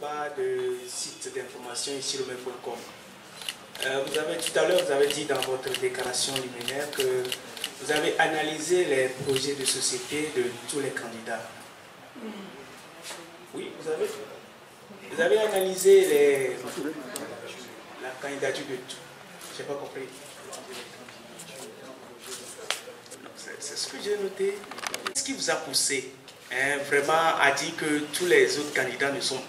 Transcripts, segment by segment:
pas de site d'information ici, lomé.com. Tout à l'heure, vous avez dit dans votre déclaration liminaire que vous avez analysé les projets de société de tous les candidats. Oui, vous avez analysé la candidature de tout. Je n'ai pas compris. C'est ce que j'ai noté. Qu'est-ce qui vous a poussé vraiment à dire que tous les autres candidats ne sont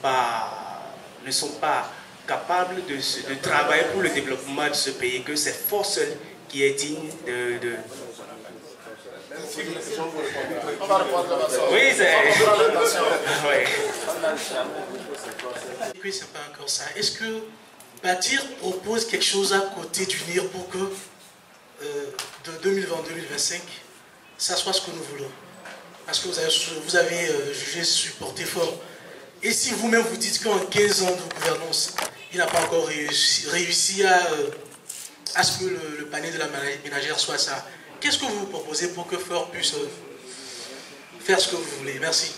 pas capables de travailler pour le développement de ce pays, que c'est fort seul qui est digne de... Oui, c'est... Oui, c'est pas encore ça. Est-ce que Bâtir propose quelque chose à côté d'unir pour que de 2020-2025, ça soit ce que nous voulons? Parce que vous avez jugé supporté fort. Et si vous-même vous dites qu'en 15 ans de gouvernance, il n'a pas encore réussi à ce que le panier de la ménagère soit ça, qu'est-ce que vous proposez pour que Fort puisse faire ce que vous voulez? Merci.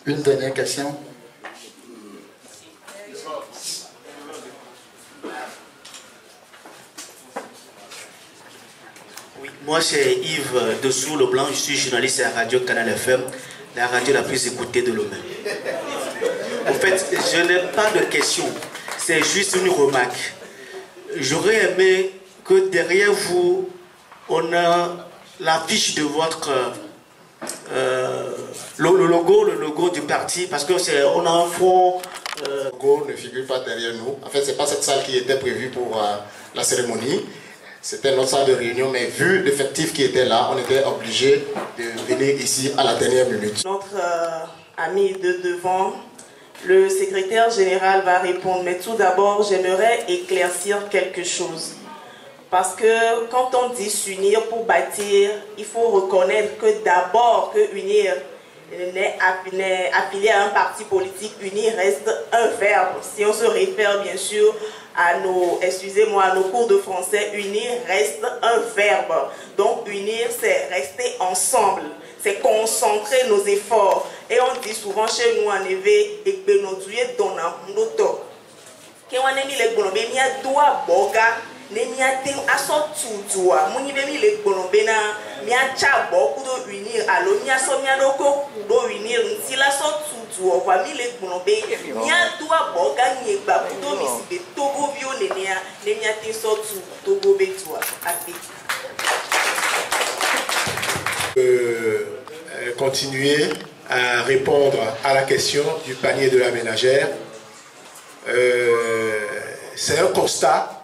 Une dernière question. Oui, moi c'est Yves Dessous-Leblanc, je suis journaliste à Radio Canal FM, la radio la plus écoutée de Lomé. En fait, je n'ai pas de question, c'est juste une remarque. J'aurais aimé que derrière vous, on a l'affiche de votre le logo du parti, parce que on a un fond. Le logo ne figure pas derrière nous. En fait, c'est pas cette salle qui était prévue pour la cérémonie. C'était notre salle de réunion, mais vu l'effectif qui était là, on était obligé de venir ici à la dernière minute. Notre ami de devant, le secrétaire général va répondre, mais tout d'abord, j'aimerais éclaircir quelque chose. Parce que quand on dit s'unir pour bâtir, il faut reconnaître que d'abord que unir n'est affilié à un parti politique, unir reste un verbe. Si on se réfère bien sûr à nos cours de français, unir reste un verbe. Donc unir, c'est rester ensemble, c'est concentrer nos efforts. Et on dit souvent chez nous en éveil, et que nous devons donner un auto. Quand on est mis les bonhommes, il y a deux bogas. Nemiate aso tutua muni bemi le bonobena mia chabo kudo unir alo mia so mia doko kudo unir nsila so tutua kwa mi le bonobe mia tua boga nyegba kudo misibe togo vio nenia nemiate so tu togo betua ati. Continuer à répondre à la question du panier de la ménagère. C'est un constat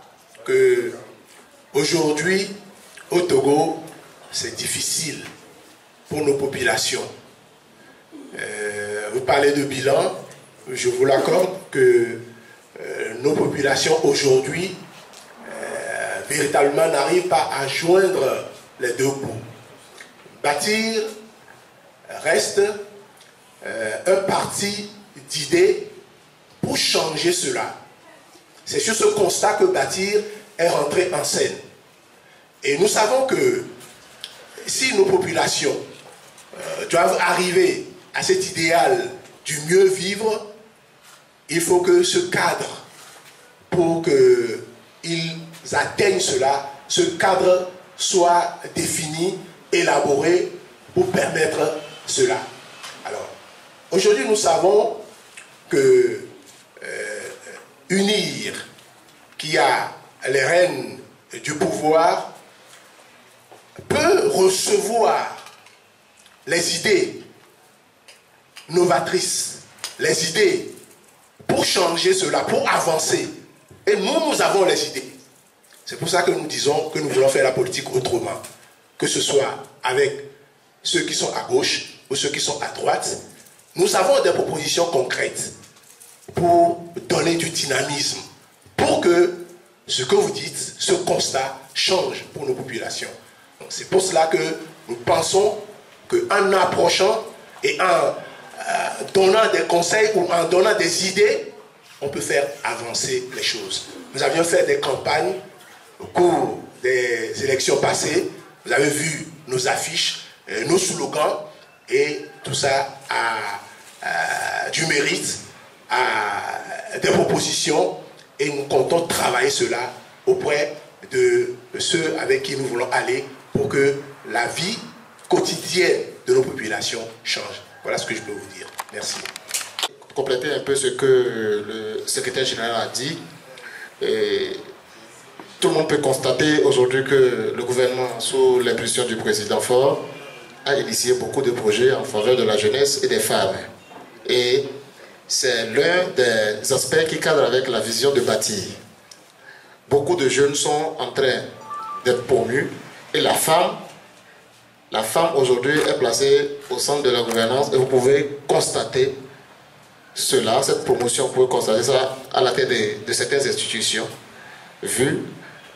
que aujourd'hui au Togo c'est difficile pour nos populations. Vous parlez de bilan, je vous l'accorde que nos populations aujourd'hui véritablement n'arrivent pas à joindre les deux bouts. Bâtir reste un parti d'idées pour changer cela. C'est sur ce constat que Bâtir est rentré en scène. Et nous savons que si nos populations doivent arriver à cet idéal du mieux vivre, il faut que ce cadre, pour qu'ils atteignent cela, ce cadre soit défini, élaboré pour permettre cela. Alors, aujourd'hui nous savons que UNIR, qui a les rênes du pouvoir, peut recevoir les idées novatrices, les idées pour changer cela, pour avancer. Et nous avons les idées. C'est pour ça que nous disons que nous voulons faire la politique autrement. Que ce soit avec ceux qui sont à gauche ou ceux qui sont à droite. Nous avons des propositions concrètes pour donner du dynamisme, pour que ce que vous dites, ce constat, change pour nos populations. C'est pour cela que nous pensons qu'en approchant et en donnant des conseils ou en donnant des idées, on peut faire avancer les choses. Nous avions fait des campagnes au cours des élections passées. Vous avez vu nos affiches, nos slogans, et tout ça a du mérite, des propositions, et nous comptons travailler cela auprès de ceux avec qui nous voulons aller pour que la vie quotidienne de nos populations change. Voilà ce que je peux vous dire. Merci. Compléter un peu ce que le secrétaire général a dit. Tout le monde peut constater aujourd'hui que le gouvernement, sous l'impulsion du président Faure, a initié beaucoup de projets en faveur de la jeunesse et des femmes. Et c'est l'un des aspects qui cadre avec la vision de bâtir. Beaucoup de jeunes sont en train d'être promus et la femme aujourd'hui est placée au centre de la gouvernance et vous pouvez constater cela, cette promotion, vous pouvez constater ça à la tête de certaines institutions, vu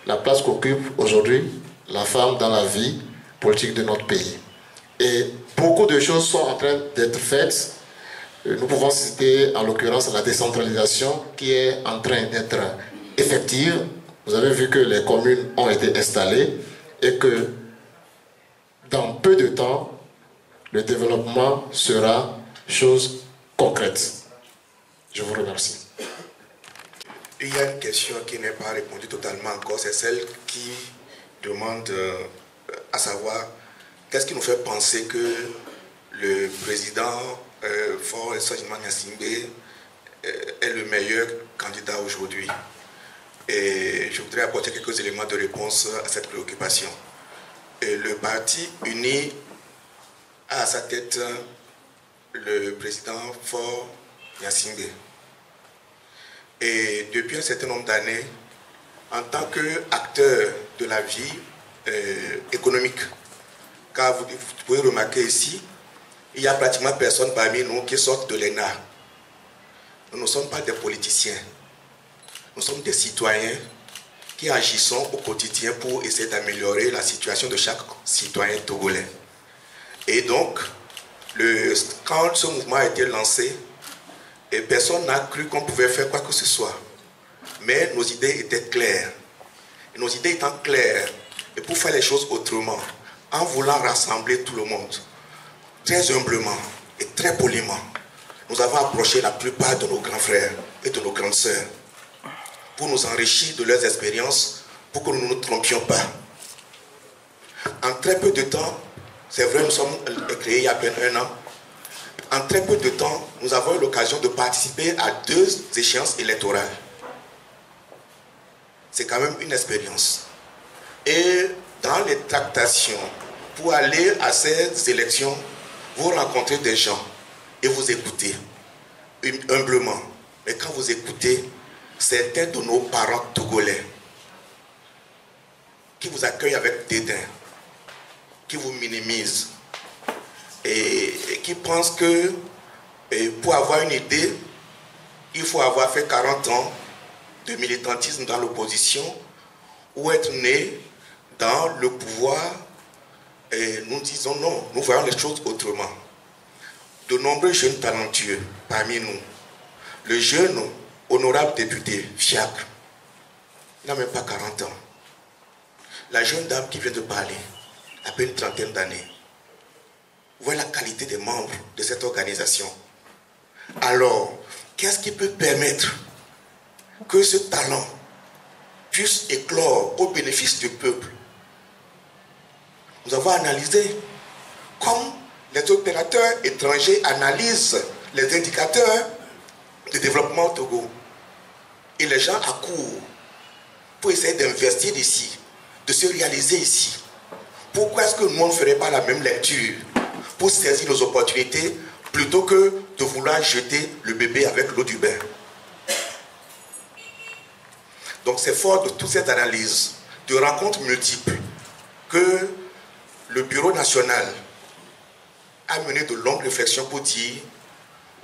la place qu'occupe aujourd'hui la femme dans la vie politique de notre pays. Et beaucoup de choses sont en train d'être faites. Nous pouvons citer en l'occurrence la décentralisation qui est en train d'être effective. Vous avez vu que les communes ont été installées et que dans peu de temps, le développement sera chose concrète. Je vous remercie. Il y a une question qui n'est pas répondue totalement encore, c'est celle qui demande à savoir qu'est-ce qui nous fait penser que le président Faure Gnassingbé est le meilleur candidat aujourd'hui. Et je voudrais apporter quelques éléments de réponse à cette préoccupation. Et le parti uni a à sa tête le président Faure Gnassingbé. Et depuis un certain nombre d'années, en tant qu'acteur de la vie économique, car vous pouvez remarquer ici, il n'y a pratiquement personne parmi nous qui sortent de l'ENA. Nous ne sommes pas des politiciens. Nous sommes des citoyens qui agissons au quotidien pour essayer d'améliorer la situation de chaque citoyen togolais. Et donc, quand ce mouvement a été lancé, et personne n'a cru qu'on pouvait faire quoi que ce soit. Mais nos idées étaient claires. Et nos idées étant claires, et pour faire les choses autrement, en voulant rassembler tout le monde, très humblement et très poliment, nous avons approché la plupart de nos grands frères et de nos grandes sœurs pour nous enrichir de leurs expériences, pour que nous ne nous trompions pas. En très peu de temps, c'est vrai, nous sommes créés il y a à peine 1 an, en très peu de temps, nous avons eu l'occasion de participer à 2 échéances électorales. C'est quand même une expérience. Et dans les tractations, pour aller à ces élections, vous rencontrez des gens et vous écoutez, humblement. Mais quand vous écoutez, certains de nos parents togolais qui vous accueillent avec dédain, qui vous minimisent, et qui pensent que pour avoir une idée, il faut avoir fait 40 ans de militantisme dans l'opposition ou être né dans le pouvoir. Et nous disons non, nous voyons les choses autrement. De nombreux jeunes talentueux parmi nous. Le jeune honorable député Fiacre n'a même pas 40 ans. La jeune dame qui vient de parler, à peine une trentaine d'années. Voilà la qualité des membres de cette organisation. Alors, qu'est-ce qui peut permettre que ce talent puisse éclore au bénéfice du peuple? Nous avons analysé comme les opérateurs étrangers analysent les indicateurs de développement au Togo. Et les gens accourent pour essayer d'investir ici, de se réaliser ici. Pourquoi est-ce que nous ne ferions pas la même lecture pour saisir nos opportunités plutôt que de vouloir jeter le bébé avec l'eau du bain? Donc c'est fort de toute cette analyse, de rencontres multiples, que le Bureau national a mené de longues réflexions pour dire,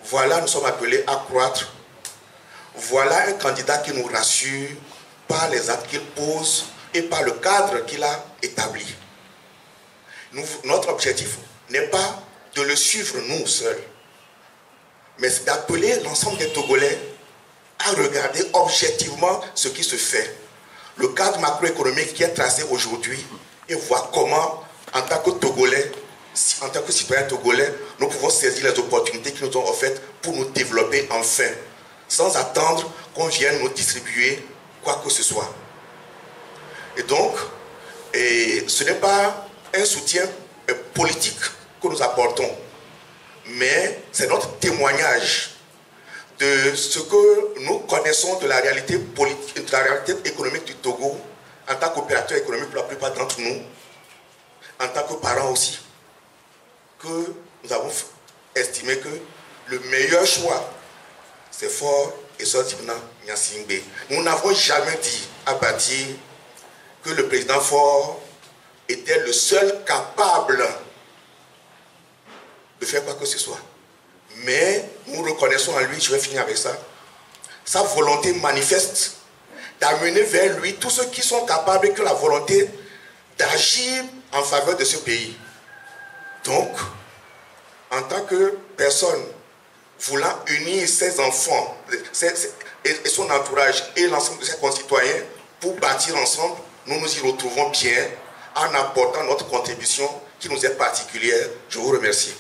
voilà, nous sommes appelés à croître, voilà un candidat qui nous rassure par les actes qu'il pose et par le cadre qu'il a établi. Notre objectif n'est pas de le suivre nous seuls, mais c'est d'appeler l'ensemble des Togolais à regarder objectivement ce qui se fait. Le cadre macroéconomique qui est tracé aujourd'hui et voir comment, en tant que Togolais, en tant que citoyens togolais, nous pouvons saisir les opportunités qui nous sont offertes pour nous développer enfin, sans attendre qu'on vienne nous distribuer quoi que ce soit. Et donc, ce n'est pas un soutien politique que nous apportons, mais c'est notre témoignage de ce que nous connaissons de la réalité politique, de la réalité économique du Togo, en tant qu'opérateur économique pour la plupart d'entre nous, en tant que parents aussi, que nous avons estimé que le meilleur choix, c'est Faure et Sotibna Nyasingbe. Nous n'avons jamais dit à Bâtir que le président Faure était le seul capable de faire quoi que ce soit. Mais nous reconnaissons en lui, je vais finir avec ça, sa volonté manifeste d'amener vers lui tous ceux qui sont capables et qui ont la volonté d'agir en faveur de ce pays. Donc, en tant que personne voulant unir ses enfants et son entourage et l'ensemble de ses concitoyens pour bâtir ensemble, nous nous y retrouvons bien en apportant notre contribution qui nous est particulière. Je vous remercie.